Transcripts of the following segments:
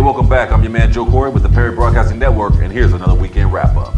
welcome back. I'm your man Joe Corey with the Perry Broadcasting Network, and here's another weekend wrap-up.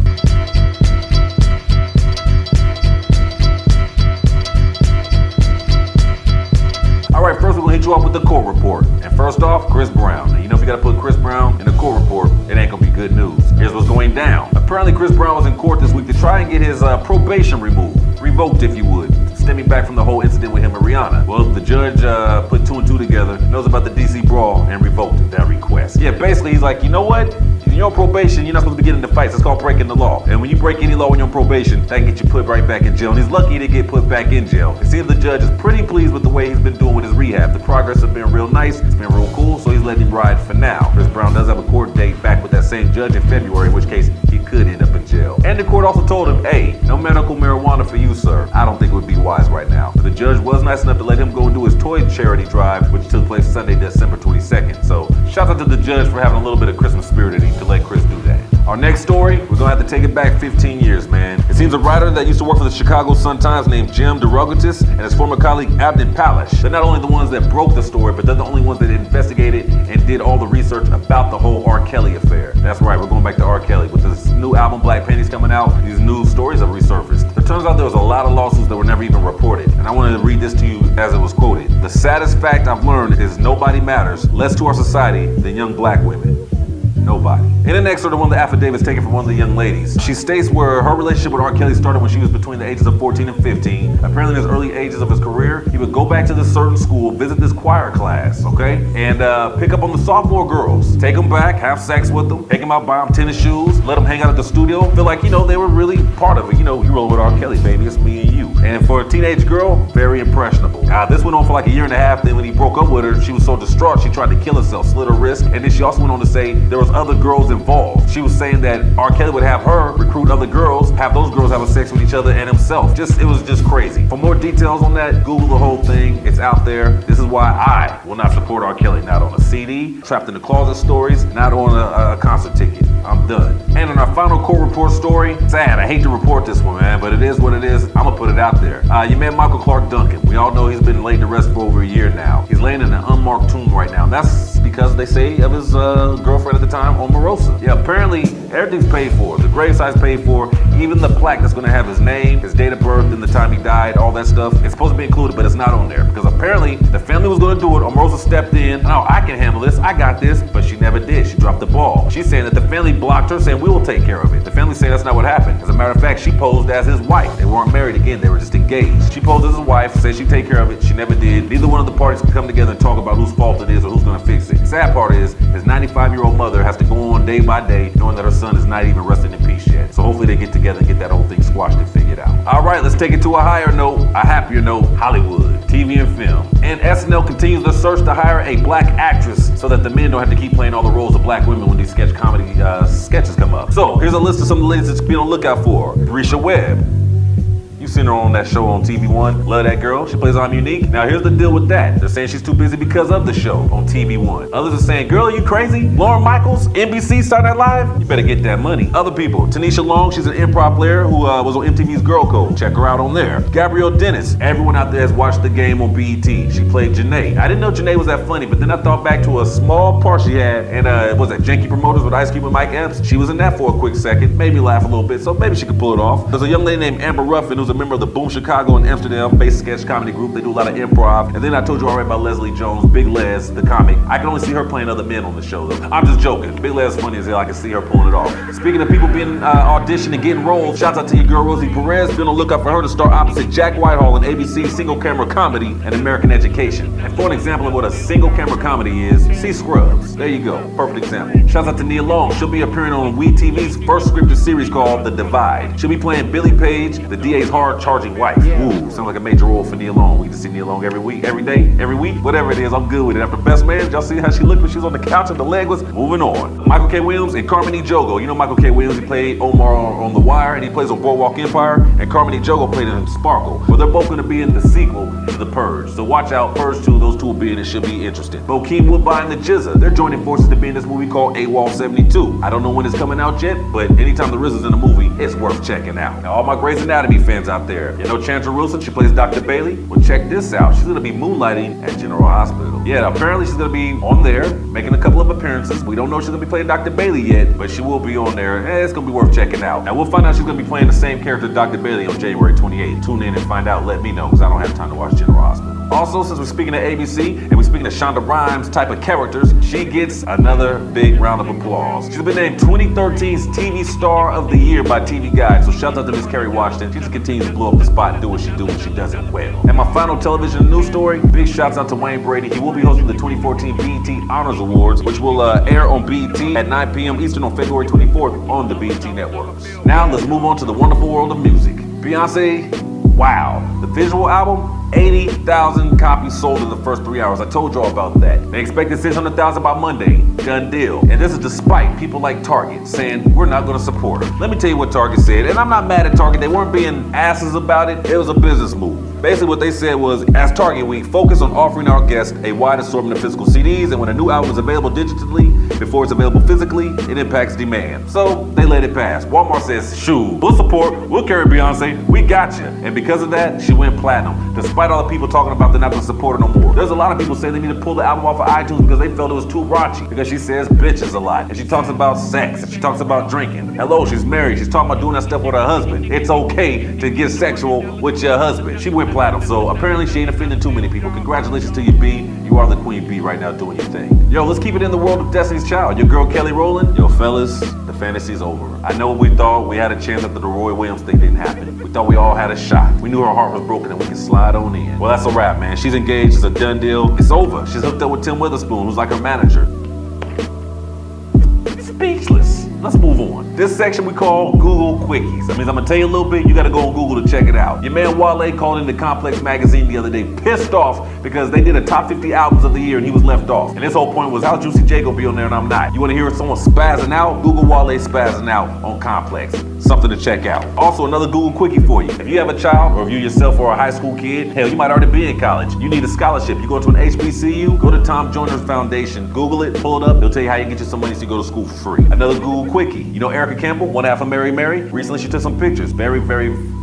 All right, first we're gonna hit you off with the court report. And first off, Chris Brown. Now, you know if you gotta put Chris Brown in the court report, it ain't gonna be good news. Here's what's going down. Apparently Chris Brown was in court this week to try and get his probation revoked if you would, stemming back from the whole incident with him and Rihanna. Well, the judge put 2 and 2 together, knows about the DC brawl, and revoked that request. Yeah, basically he's like, you know what? You're on probation, you're not supposed to be getting into fights. It's called breaking the law. And when you break any law when you're on probation, that can get you put right back in jail. And he's lucky to get put back in jail. It seems the judge is pretty pleased with the way he's been doing with his rehab. The progress has been real nice, it's been real cool, so he's letting him ride for now. Chris Brown does have a court date back with that same judge in February, in which case he could end up in jail. And the court also told him, hey, no medical marijuana for you, sir. I don't think it would be wise right now. But the judge was nice enough to let him go and do his toy charity drive, which took place Sunday, December 22nd. So shout out to the judge for having a little bit of Christmas spirit in him to let Chris do that. Our next story, we're gonna have to take it back 15 years, man. It seems a writer that used to work for the Chicago Sun-Times named Jim DeRogatis and his former colleague Abdin Palish. They're not only the ones that broke the story, but they're the only ones that investigated and did all the research about the whole R. Kelly affair. That's right, we're going back to R. Kelly. With this new album, Black Panties, coming out, these new stories have resurfaced. It turns out there was a lot of lawsuits that were never even reported. And I wanted to read this to you as it was quoted. The saddest fact I've learned is nobody matters less to our society than young black women. Nobody. In an excerpt of one of the affidavits taken from one of the young ladies, she states where her relationship with R. Kelly started when she was between the ages of 14 and 15. Apparently in his early ages of his career, he would go back to this certain school, visit this choir class, okay? And pick up on the sophomore girls. Take them back, have sex with them, take them out, buy them tennis shoes, let them hang out at the studio. Feel like, you know, they were really part of it. You know, you roll with R. Kelly, baby, it's me and you. And for a teenage girl, very impressionable. This went on for like a year and a half. Then when he broke up with her, she was so distraught, she tried to kill herself, slit her wrist. And then she also went on to say there was other girls involved. She was saying that R. Kelly would have her recruit other girls, have those girls having sex with each other and himself. It was just crazy. For more details on that, Google the whole thing. It's out there. This is why I will not support R. Kelly. Not on a CD, Trapped in the Closet stories, not on a concert ticket. I'm done. And in our final court report story, sad, I hate to report this one, man, but it is what it is. I'm gonna put it out there. Your man Michael Clarke Duncan. We all know he's been laid to rest for over a year now. He's laying in an unmarked tomb right now. And that's because they say of his girlfriend at the time, Omarosa. Yeah, apparently everything's paid for. The graveside's paid for. Even the plaque that's gonna have his name, his date of birth, and the time he died, all that stuff. It's supposed to be included, but it's not on there because apparently the family was gonna do it. Omarosa stepped in. No, I can handle this. I got this, but she never did. She dropped the ball. She's saying that the family blocked her, saying we will take care of it. The family say that's not what happened. As a matter of fact, she posed as his wife. They weren't married again. They were just engaged. She posed as his wife, said she'd take care of it. She never did. Neither one of the parties could come together and talk about whose fault it is or who's gonna fix it. The sad part is his 95-year-old mother has to go on day by day knowing that her son is not even resting in peace yet. So hopefully they get together and get that whole thing squashed and figured out. All right, let's take it to a higher note, a happier note, Hollywood, TV and film. And SNL continues the search to hire a black actress so that the men don't have to keep playing all the roles of black women when these sketch comedy sketches come up. So here's a list of some of the ladies that you be on the lookout for. Risha Webb. You've seen her on that show on TV One. Love that girl. She plays I'm Unique. Now here's the deal with that. They're saying she's too busy because of the show on TV One. Others are saying, girl, are you crazy? Lauren Michaels, NBC, Saturday Night Live? You better get that money. Other people, Tanisha Long, she's an improv player who was on MTV's Girl Code. Check her out on there. Gabrielle Dennis, everyone out there has watched the game on BET. She played Janae. I didn't know Janae was that funny, but then I thought back to a small part she had, and was it Janky Promoters with Ice Cube and Mike Epps? She was in that for a quick second. Made me laugh a little bit, so maybe she could pull it off. There's a young lady named Amber Ruffin who's a member of the Boom Chicago and Amsterdam-based sketch comedy group. They do a lot of improv. And then I told you already about Leslie Jones, Big Les, the comic. I can only see her playing other men on the show, though. I'm just joking. Big Les is funny as hell. I can see her pulling it off. Speaking of people being auditioning and getting roles, shouts out to your girl Rosie Perez. Be on the lookout for her to star opposite Jack Whitehall in ABC's single camera comedy and American Education. And for an example of what a single camera comedy is, see Scrubs. There you go. Perfect example. Shouts out to Nia Long. She'll be appearing on WE TV's first scripted series called The Divide. She'll be playing Billy Page, the DA's hard-charging wife. Ooh, sounds like a major role for Nia Long. We get to see Nia Long every week, every day, every week, whatever it is. I'm good with it. After Best Man, y'all see how she looked when she was on the couch and the leg was moving on. Michael K. Williams and Carmen Ejogo. You know Michael K. Williams, he played Omar on The Wire, and he plays on Boardwalk Empire, and Carmen Ejogo played in Sparkle. Well, they're both going to be in the sequel to The Purge. So watch out, Purge 2, those two will be in it, should be interesting. Bokeem Woodbine and the Jizza, they're joining forces to be in this movie called AWOL 72. I don't know when it's coming out yet, but anytime the RZA's in a movie, it's worth checking out. Now, all my Grey's Anatomy fans out out there. You know Chandra Wilson, she plays Dr. Bailey. Well, check this out. She's gonna be moonlighting at General Hospital. Yeah, apparently she's gonna be on there, making a couple of appearances. We don't know if she's gonna be playing Dr. Bailey yet, but she will be on there. It's gonna be worth checking out. Now we'll find out she's gonna be playing the same character Dr. Bailey on January 28th. Tune in and find out, let me know, because I don't have time to watch General Hospital. Also, since we're speaking of ABC and we're speaking of Shonda Rhimes type of characters, she gets another big round of applause. She's been named 2013's TV Star of the Year by TV Guide, so shout out to Miss Kerry Washington. She just continues to blow up the spot and do what she do, and she does it well. And my final television news story, big shouts out to Wayne Brady. He will be hosting the 2014 BET Honors Awards, which will air on BET at 9 p.m. Eastern on February 24th on the BET networks. Now let's move on to the wonderful world of music. Beyonce, wow, the visual album, 80,000 copies sold in the first 3 hours. I told y'all about that. They expected 600,000 by Monday. Done deal. And this is despite people like Target saying, we're not going to support her. Let me tell you what Target said, and I'm not mad at Target. They weren't being asses about it. It was a business move. Basically what they said was, as Target, we focus on offering our guests a wide assortment of physical CDs, and when a new album is available digitally, before it's available physically, it impacts demand. So they let it pass. Walmart says, shoo, we'll support, we'll carry Beyonce, we got you. And because of that, she went platinum. Despite all the people talking about they're not gonna support her no more. There's a lot of people saying they need to pull the album off of iTunes because they felt it was too raunchy. Because she says bitches a lot. And she talks about sex. And she talks about drinking. Hello, she's married. She's talking about doing that stuff with her husband. It's okay to get sexual with your husband. She went platinum. So apparently she ain't offending too many people. Congratulations to you, B. You are the queen bee right now doing your thing. Yo, let's keep it in the world of Destiny's Child. Your girl Kelly Rowland. Yo, fellas, the fantasy's over. I know what we thought. We had a chance after the Roy Williams thing didn't happen. We thought we all had a shot. We knew her heart was broken and we could slide on in. Well, that's a wrap, man. She's engaged. It's a done deal. It's over. She's hooked up with Tim Witherspoon, who's like her manager. Speechless. Let's move on. This section we call Google Quickies. That means I'm gonna tell you a little bit, you gotta go on Google to check it out. Your man Wale called into Complex magazine the other day, pissed off because they did a top 50 albums of the year and he was left off. And his whole point was, how Juicy J gonna be on there and I'm not? You wanna hear someone spazzing out? Google Wale spazzing out on Complex. Something to check out. Also, another Google Quickie for you. If you have a child, or if you yourself are a high school kid, hell, you might already be in college. You need a scholarship. You go to an HBCU, go to Tom Joyner's Foundation. Google it, pull it up. It'll tell you how you can get you some money so you go to school for free. Another Google Quickie. You know Erica Campbell, one half of Mary Mary? Recently, she took some pictures.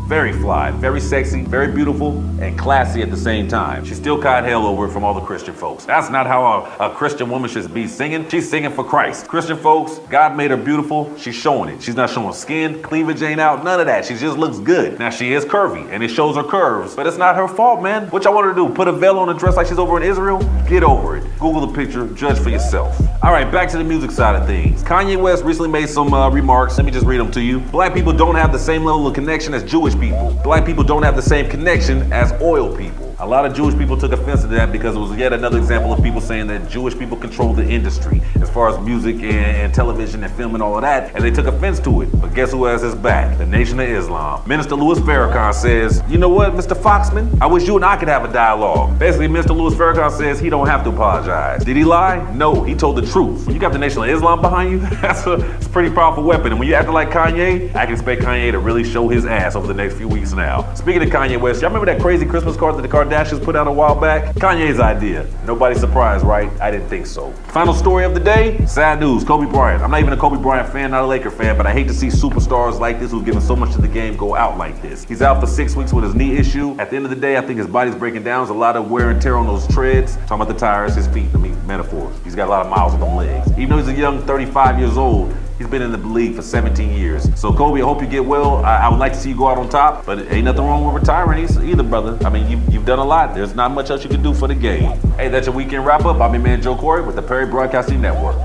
Very fly, very sexy, very beautiful, and classy at the same time. She still caught hell over it from all the Christian folks. That's not how a Christian woman should be singing. She's singing for Christ. Christian folks, God made her beautiful. She's showing it. She's not showing skin, cleavage ain't out, none of that. She just looks good. Now, she is curvy, and it shows her curves, but it's not her fault, man. What y'all want her to do? Put a veil on a dress like she's over in Israel? Get over it. Google the picture, judge for yourself. All right, back to the music side of things. Kanye West recently made some remarks. Let me just read them to you. Black people don't have the same level of connection as Jewish people. Black people don't have the same connection as oil people. A lot of Jewish people took offense to that because it was yet another example of people saying that Jewish people control the industry as far as music and television and film and all of that, and they took offense to it. But guess who has his back? The Nation of Islam. Minister Louis Farrakhan says, you know what, Mr. Foxman? I wish you and I could have a dialogue. Basically, Mr. Louis Farrakhan says he don't have to apologize. Did he lie? No, he told the truth. When you got the Nation of Islam behind you, that's a pretty powerful weapon. And when you acting like Kanye, I can expect Kanye to really show his ass over the next few weeks now. Speaking of Kanye West, y'all remember that crazy Christmas card that the Kardashians put out a while back? Kanye's idea. Nobody's surprised, right? I didn't think so. Final story of the day, sad news, Kobe Bryant. I'm not even a Kobe Bryant fan, not a Laker fan, but I hate to see superstars like this who've given so much to the game go out like this. He's out for 6 weeks with his knee issue. At the end of the day, I think his body's breaking down. There's a lot of wear and tear on those treads. Talking about the tires, his feet, I mean, metaphors. He's got a lot of miles on them legs. Even though he's a young 35 years old, he's been in the league for 17 years. So Kobe, I hope you get well. I would like to see you go out on top, but ain't nothing wrong with retiring either, brother. I mean, you've done a lot. There's not much else you can do for the game. Hey, that's your weekend wrap up. I'm your man Joe Corey with the Perry Broadcasting Network.